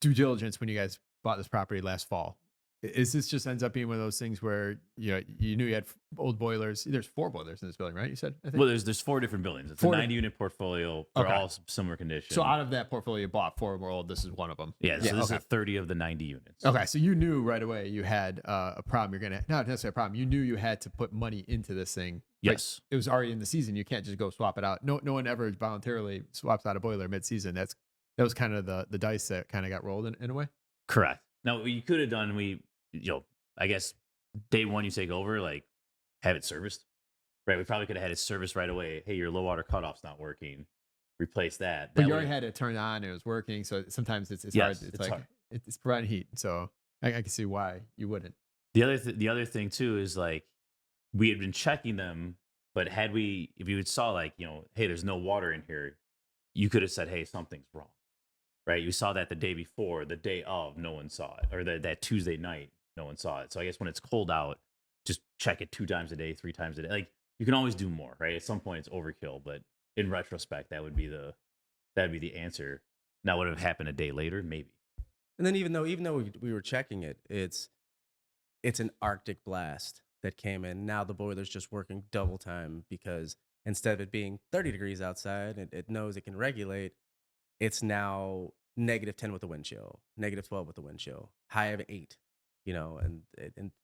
due diligence when you guys bought this property last fall, is this just ends up being one of those things where you knew you had old boilers? There's 4 boilers in this building, right? You said, I think. Well, there's 4 different buildings. It's a 90-unit portfolio. They're all similar condition. So out of that portfolio you bought, 4 were old. This is one of them. Yeah. So this is 30 of the 90 units. Okay. So you knew right away you had a problem. You're gonna not necessarily a problem. You knew you had to put money into this thing. Yes. It was already in the season. You can't just go swap it out. No one ever voluntarily swaps out a boiler mid-season. That was kind of the dice that kind of got rolled in a way. Correct. Now, what you could have done, I guess day one you take over, like have it serviced, right? We probably could have had it serviced right away. Hey, your low water cutoff's not working. Replace that. But you already had it turned on. It was working. So sometimes it's hard. It's hard. It's providing heat. So I can see why you wouldn't. The other thing too is like we had been checking them, but if you saw like, hey, there's no water in here, you could have said, hey, something's wrong, right? You saw that the day before, the day of, no one saw it, or that Tuesday night, no one saw it. So I guess when it's cold out, just check it 2 times a day, 3 times a day. Like you can always do more, right? At some point it's overkill, but in retrospect, that'd be the answer. Now, would it have happened a day later? Maybe. And then even though we were checking it, it's an Arctic blast that came in. Now the boiler's just working double time because instead of it being 30 degrees outside, it knows it can regulate. It's now -10 with the wind chill, -12 with the wind chill, high of 8. And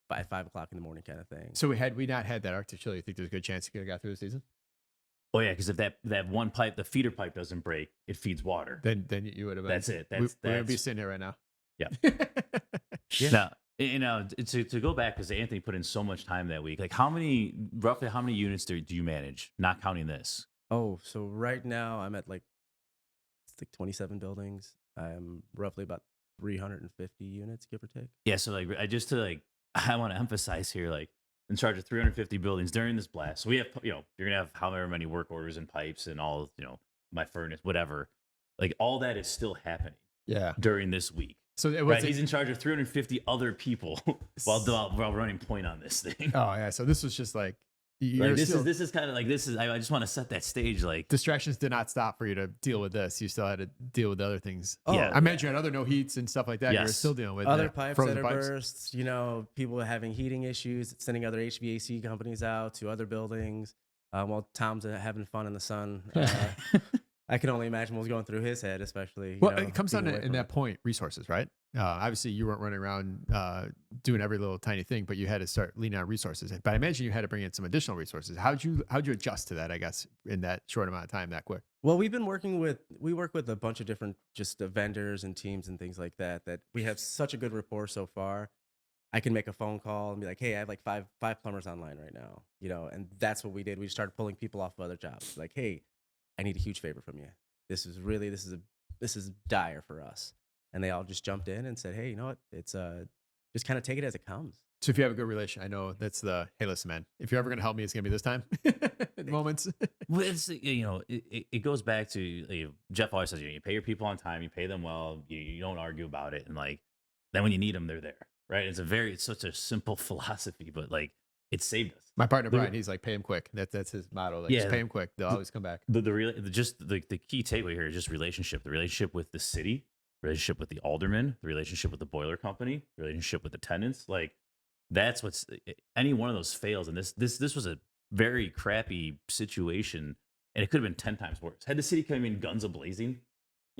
by 5 o'clock in the morning kind of thing. So had we not had that Arctic chill, you think there's a good chance you could have got through the season? Oh yeah, because if that one pipe, the feeder pipe doesn't break, it feeds water. Then you would have been. That's it. We're gonna be sitting here right now. Yeah. Yeah. Now, to go back, because Anthony put in so much time that week. Like roughly how many units do you manage, not counting this? Oh, so right now I'm at it's like 27 buildings. I'm roughly about 350 units, give or take. Yeah, so I want to emphasize here, like in charge of 350 buildings during this blast. So we have, you're gonna have however many work orders and pipes and all, my furnace, whatever. Like all that is still happening. Yeah. During this week. So it was he's in charge of 350 other people while running point on this thing. Oh yeah. So this was just like. This is kind of like I just want to set that stage. Like distractions did not stop for you to deal with this. You still had to deal with other things. Oh, yeah, I imagine you had other no heats and stuff like that. Yes. You were still dealing with other pipes that are bursts. People having heating issues, sending other HVAC companies out to other buildings. While Tom's having fun in the sun. I can only imagine what was going through his head, especially. Well, it comes down to, in that point, resources, right? Obviously, you weren't running around doing every little tiny thing, but you had to start leaning on resources. But I imagine you had to bring in some additional resources. How'd you adjust to that, I guess, in that short amount of time, that quick? Well, we work with a bunch of different just vendors and teams and things like that we have such a good rapport so far. I can make a phone call and be like, hey, I have like five plumbers online right now, and that's what we did. We started pulling people off of other jobs. Like, hey, I need a huge favor from you. This is dire for us. And they all just jumped in and said, hey, you know what? It's just kind of take it as it comes. So if you have a good relation, I know that's hey, listen, man, if you're ever going to help me, it's going to be this time moments. Well, it's, it goes back to, Jeff always says, you pay your people on time, you pay them well, you don't argue about it. And then when you need them, they're there. Right. It's such a simple philosophy, but it saved us. My partner, Brian, he's like, pay him quick. That's his motto. Just pay him quick. They'll always come back. The key takeaway here is just relationship. The relationship with the city, relationship with the alderman, the relationship with the boiler company, the relationship with the tenants. That's what's, any one of those fails. And this was a very crappy situation, and it could have been 10 times worse. Had the city come in guns a blazing,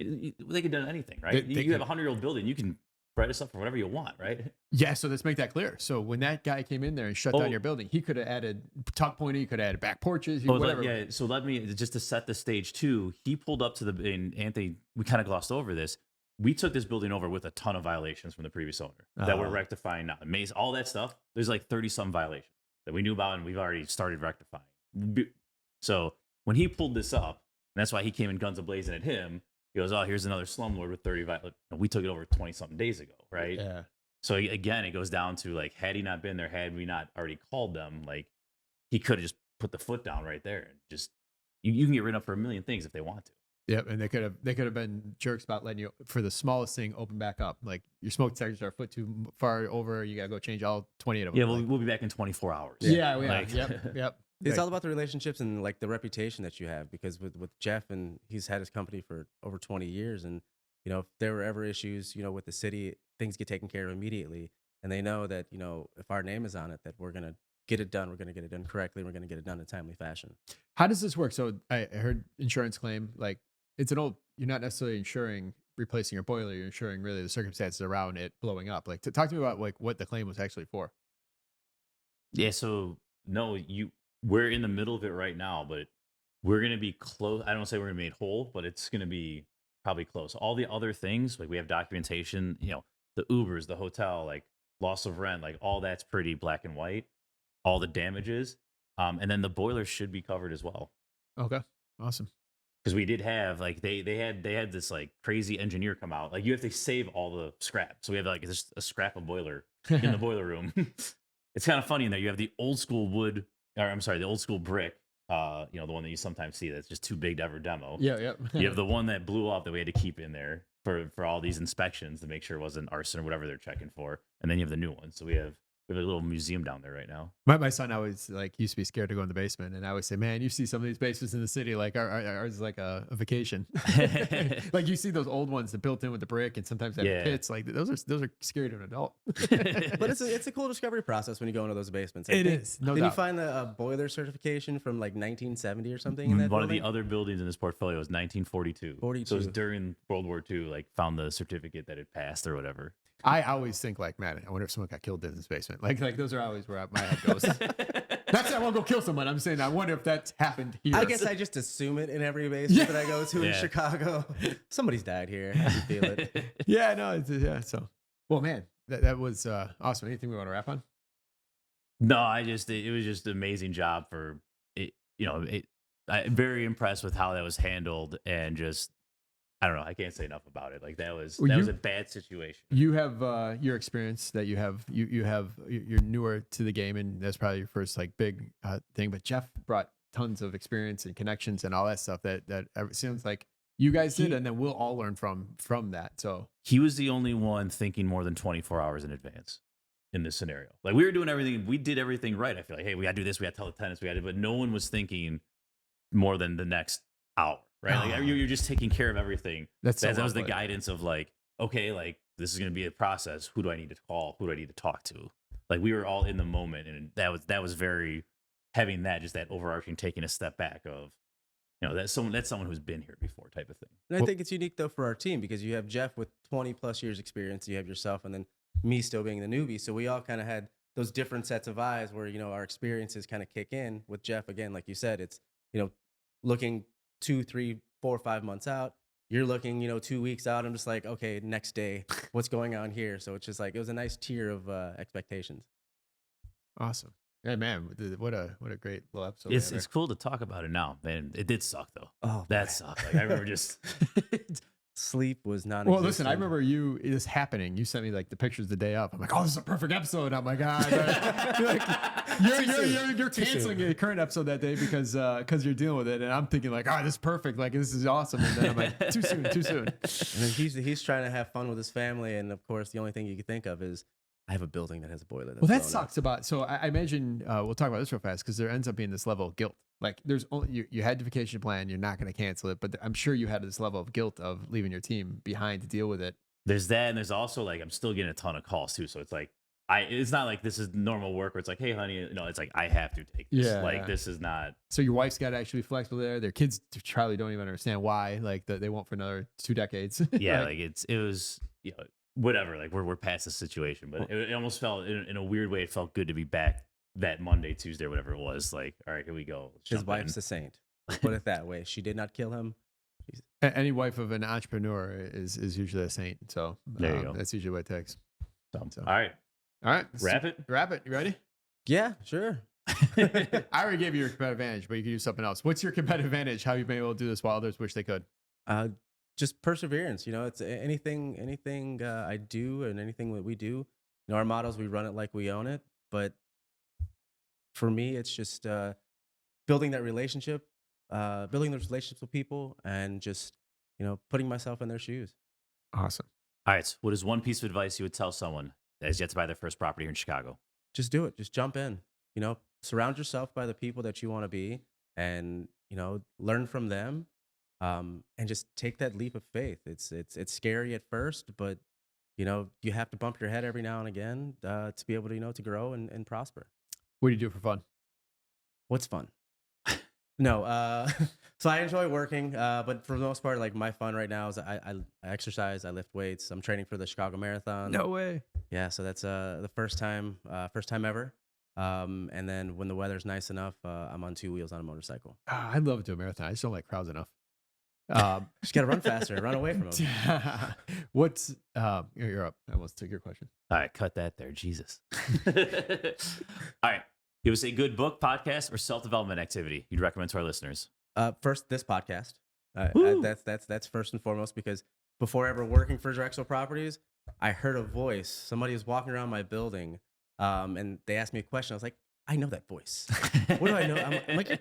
They could do anything, right? They You have could- a 100-year-old building, you can write us up for whatever you want, right? Yeah, so let's make that clear. So when that guy came in there and shut Oh. down your building, he could have added tuck pointing, he could have added back porches, Oh, whatever. yeah. So let me just to set the stage too. He pulled up to and Anthony, we kind of glossed over this. We took this building over with a ton of violations from the previous owner that we're Oh. rectifying now. Maze, all that stuff. There's like 30-some violations that we knew about and we've already started rectifying. So when he pulled this up, and that's why he came in guns a-blazing at him. He goes, "Oh, here's another slumlord with 30 violations." We took it over 20-something days ago, right? Yeah. So again, it goes down to like, had he not been there, had we not already called them, like he could have just put the foot down right there and just you can get written up for a million things if they want to. Yep, and they could have been jerks about letting you for the smallest thing open back up. Like your smoke detectors are a foot too far over, you gotta go change all 28 of them. Yeah, like, we'll be back in 24 hours. yeah, Like- yep. It's Like, all about the relationships and like the reputation that you have, because with Jeff, and he's had his company for over 20 years, and you know, if there were ever issues, you know, with the city, things get taken care of immediately, and they know that, you know, if our name is on it, that we're gonna get it done, we're gonna get it done correctly, we're gonna get it done in a timely fashion. how does this work? So I heard insurance claim, like it's an old, you're not necessarily insuring replacing your boiler, you're insuring really the circumstances around it blowing up. Like talk to me about like what the claim was actually for. Yeah, so no, we're in the middle of it right now, but we're gonna be close. I don't say we're gonna be made whole, but it's gonna be probably close. All the other things, like we have documentation, you know, the Ubers, the hotel, like loss of rent, like all that's pretty black and white. All the damages, and then the boiler should be covered as well. Okay. Awesome. Because we did have like they had this like crazy engineer come out. Like you have to save all the scrap, so we have like just a scrap of boiler in the boiler room. It's kind of funny in there. You have the old school wood, or I'm sorry, the old school brick. You know, the one that you sometimes see that's just too big to ever demo. Yeah. You have the one that blew up that we had to keep in there for all these inspections to make sure it wasn't arson or whatever they're checking for. And then you have the new one. So we have a little museum down there right now. My son always like used to be scared to go in the basement, and I would say, "Man, you see some of these basements in the city, like ours is like a vacation. Like you see those old ones that built in with the brick, and sometimes they have Yeah. pits. Like those are scary to an adult. But it's a cool discovery process when you go into those basements. It is, no Did you doubt. find a boiler certification from like 1970 or something in that One of building? the other buildings in this portfolio is 1942. 42. So it was during World War II, like found the certificate that it passed or whatever. I always think like, man, I wonder if someone got killed in this basement. Like those are always where my head goes. Not saying I won't go kill someone. I'm saying I wonder if that's happened here. I guess I just assume it in every basement that I go to in Yeah. Chicago. Somebody's died here. I can feel it. Yeah, no, yeah. So, well, man, that was awesome. Anything we want to wrap on? No, it was just an amazing job for it. You know, I'm very impressed with how that was handled, and just I don't know, I can't say enough about it. Like that was a bad situation. You have your experience that you have. You're newer to the game, and that's probably your first like big thing. But Jeff brought tons of experience and connections and all that stuff that it seems like you guys did, and then we'll all learn from that. So He was the only one thinking more than 24 hours in advance in this scenario. Like we were doing everything, we did everything right. I feel like, hey, we got to do this, we got to tell the tenants, but no one was thinking more than the next hour, right? Like you're just taking care of everything. that's That was the guidance of like, okay, like this is going to be a process. Who do I need to call? Who do I need to talk to? Like we were all in the moment, and that was very having that just that overarching taking a step back of, you know, that's someone who's been here before type of thing. And I think it's unique though for our team, because you have Jeff with 20 plus years experience, you have yourself, and then me still being the newbie. So we all kind of had those different sets of eyes where, you know, our experiences kind of kick in. With Jeff, again, like you said, it's, you know, looking 2, 3, 4, 5 months out. You're looking, you know, 2 weeks out. I'm just like, okay, next day, what's going on here? So it's just like, it was a nice tier of expectations. awesome. Hey man, what a great little episode. It's cool to talk about it now, man. It did suck though. Oh, That sucked. Like I remember just sleep was not. Well, listen, I remember this happening. You sent me like the pictures the day up. I'm like, oh, this is a perfect episode. I'm like, you're canceling the current episode that day because you're dealing with it, and I'm thinking like, oh, this is perfect. Like this is awesome. And then I'm like, too soon. And then he's trying to have fun with his family, and of course, the only thing you can think of is I have a building that has a boiler. That's Well, that blown up. sucks about. So I imagine we'll talk about this real fast because there ends up being this level of guilt. Like there's only you had a vacation plan, you're not going to cancel it, but I'm sure you had this level of guilt of leaving your team behind to deal with it. there's that, and there's also like I'm still getting a ton of calls too. So it's like it's not like this is normal work where it's like, hey, honey, no, it's like I have to take this. Yeah, Like yeah. this is not. So your wife's got to actually be flexible there. Their kids probably don't even understand why. Like they won't for another 2 decades. Yeah, like it was, whatever. Like we're past the situation, but it almost felt in a weird way. It felt good to be back that Monday, Tuesday, whatever it was. Like, all right, here we go. Let's His jump wife's in. a saint. Put it that way. She did not kill him. Any wife of an entrepreneur is usually a saint. So There you go. That's usually what it takes. So, So- all right, All right, wrap it. Wrap it. You ready? Yeah, sure. I already gave you your competitive advantage, but you can use something else. What's your competitive advantage? How have you been able to do this while others wish they could? Just perseverance. It's anything I do and anything that we do. Our mottos, we run it like we own it. But for me, it's just building that relationship, building those relationships with people, and just putting myself in their shoes. Awesome. All right, what is one piece of advice you would tell someone that has yet to buy their first property here in Chicago? Just do it. Just jump in. Surround yourself by the people that you want to be, and learn from them, and just take that leap of faith. It's scary at first, but you have to bump your head every now and again to be able to to grow and prosper. What do you do for fun? What's fun? No, so I enjoy working, but for the most part, like my fun right now is I exercise, I lift weights. I'm training for the Chicago Marathon. No way. Yeah, so that's the first time ever. And then when the weather's nice enough, I'm on 2 wheels on a motorcycle. I'd love to do a marathon. I just don't like crowds enough. Just gotta run faster, run away from them. What's you're up. I almost took your question. All right, cut that there, Jesus. All right, give us a good book, podcast, or self-development activity you'd recommend to our listeners. First, this podcast. Woo. That's first and foremost, because before ever working for Drexel Properties, I heard a voice. Somebody was walking around my building, and they asked me a question. I was like, I know that voice. What do I know? I'm like, you're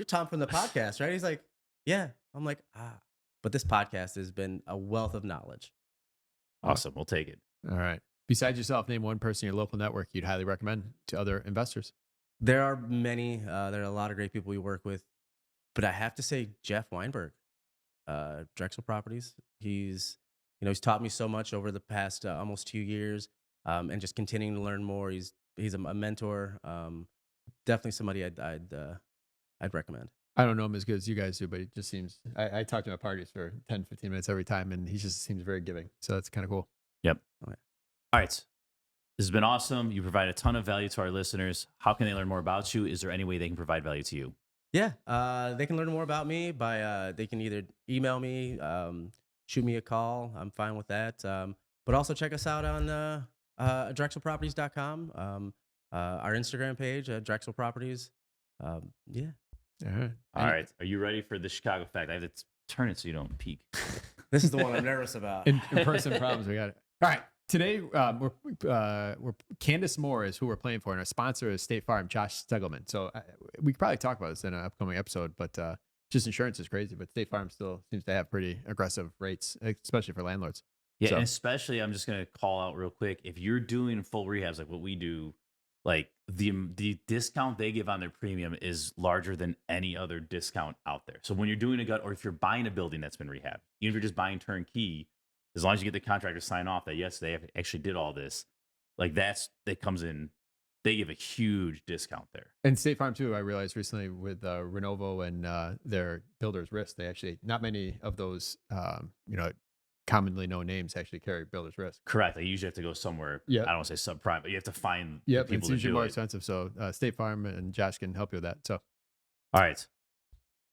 Tom from the podcast, right? He's like, yeah. I'm like, but this podcast has been a wealth of knowledge. Awesome, we'll take it. All right. Besides yourself, name one person in your local network you'd highly recommend to other investors. There are many. There are a lot of great people we work with, but I have to say Jeff Weinberg, Drexel Properties. He's taught me so much over the past almost 2 years, and just continuing to learn more. He's a mentor. Definitely somebody I'd recommend. I don't know him as good as you guys do, but it just seems, I talk to him at parties for 10, 15 minutes every time, and he just seems very giving. So that's kind of cool. Yep. Okay. All right. This has been awesome. You provide a ton of value to our listeners. How can they learn more about you? Is there any way they can provide value to you? Yeah, they can learn more about me by they can either email me, shoot me a call. I'm fine with that. But also check us out on drexelproperties.com, our Instagram page, Drexel Properties. Yeah. All right. Are you ready for the Chicago fact? I have to turn it so you don't peek. This is the one I'm nervous about. In-person problems, we got it. All right. Today, we're Candace Moore is who we're playing for, and our sponsor is State Farm, 𝗤𝗃𝗏𝗏. So we could probably talk about this in an upcoming episode, but just insurance is crazy. But State Farm still seems to have pretty aggressive rates, especially for landlords. Yeah, So- and especially, I'm just going to call out real quick. If you're doing full rehabs like what we do, like the discount they give on their premium is larger than any other discount out there. So when you're doing a gut, or if you're buying a building that's been rehabbed, even if you're just buying turnkey, as long as you get the contractor to sign off that yes, they actually did all this, like that comes in, they give a huge discount there. And State Farm too, I realized recently with Renovo and their builder's risk, they actually, not many of those, commonly known names actually carry builder's risk. Correct. Like you usually have to go somewhere. Yeah. I don't want to say subprime, but you have to find Yep, people it's to usually do more it. expensive. So State Farm and Josh can help you with that. So All right.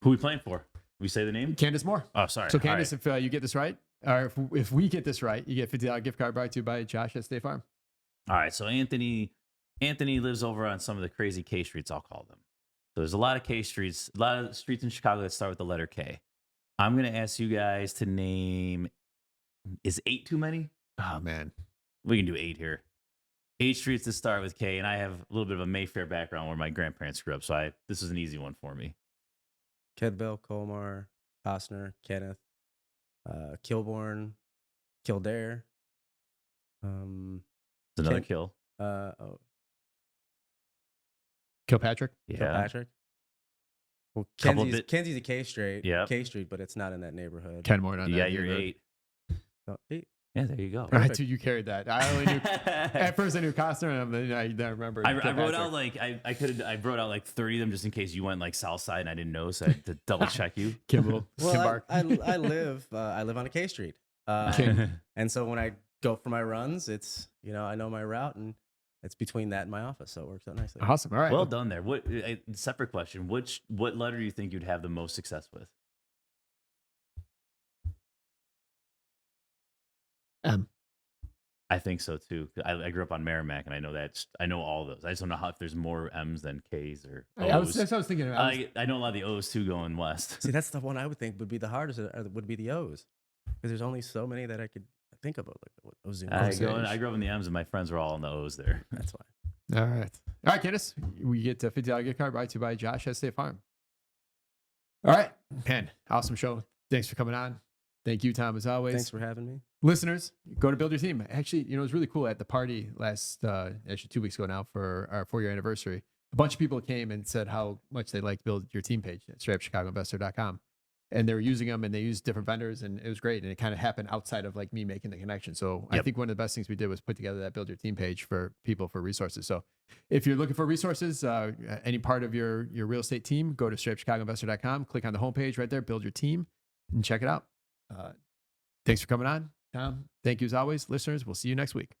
Who we playing for? We say the name? Candace Moore. Oh, sorry. So All Candace, right. if you get this right, or if we get this right, you get $50 gift card brought to you by Josh at State Farm. All right. So Anthony lives over on some of the crazy K streets, I'll call them. So there's a lot of K streets, a lot of streets in Chicago that start with the letter K. I'm going to ask you guys to name, is 8 too many? Oh man, We can do 8 here. 8 streets that start with K, and I have a little bit of a Mayfair background where my grandparents grew up, so this is an easy one for me. Kedville, Colmar, Costner, Kenneth, Kilbourne, Kildare. It's another kill. Kilpatrick. Yeah. Kilpatrick. Well, Couple Kenzie's a K Street. Yep. K Street, but it's not in that neighborhood. Kenmore on Yeah, that you're neighborhood. 8. So, 8. Yeah, there you go. All right, dude, you carried that. I only knew at first I knew Costner, and then I remember. I wrote out like I wrote out like 30 of them just in case you went like South Side and I didn't know, so I had to double check you. Kimball. Well, I live on a K Street, and so when I go for my runs, it's I know my route, and it's between that and my office, so it works out nicely. Awesome. All right. Well done there. What separate question? What letter do you think you'd have the most success with? M. I think so too. I grew up on Merrimack, and I know all those. I just don't know if there's more M's than K's or O's. That's what I was thinking about. I know a lot of the O's too going west. See, that's the one I would think would be the hardest. Would be the O's, because there's only so many that I could think about. Like Ozuna. I grew up in the M's, and my friends were all in the O's there. That's why. All right, Candace. We get a $50 gift card brought to you by Josh at State Farm. All right, man. Awesome show. Thanks for coming on. Thank you, Tom, as always. Thanks for having me. Listeners, go to Build Your Team. Actually, it was really cool at the party last, 2 weeks ago now for our 4-year anniversary. A bunch of people came and said how much they liked Build Your Team page at 𝗬𝗃𝗃𝗃𝗃investor.com. And they were using them, and they used different vendors, and it was great. And it kind of happened outside of like me making the connection. So I think one of the best things we did was put together that Build Your Team page for people for resources. So if you're looking for resources, any part of your real estate team, go to 𝗬𝗃𝗃𝗃investor.com, click on the homepage right there, Build Your Team, and check it out. Thanks for coming on, Tom. Thank you as always. Listeners, we'll see you next week.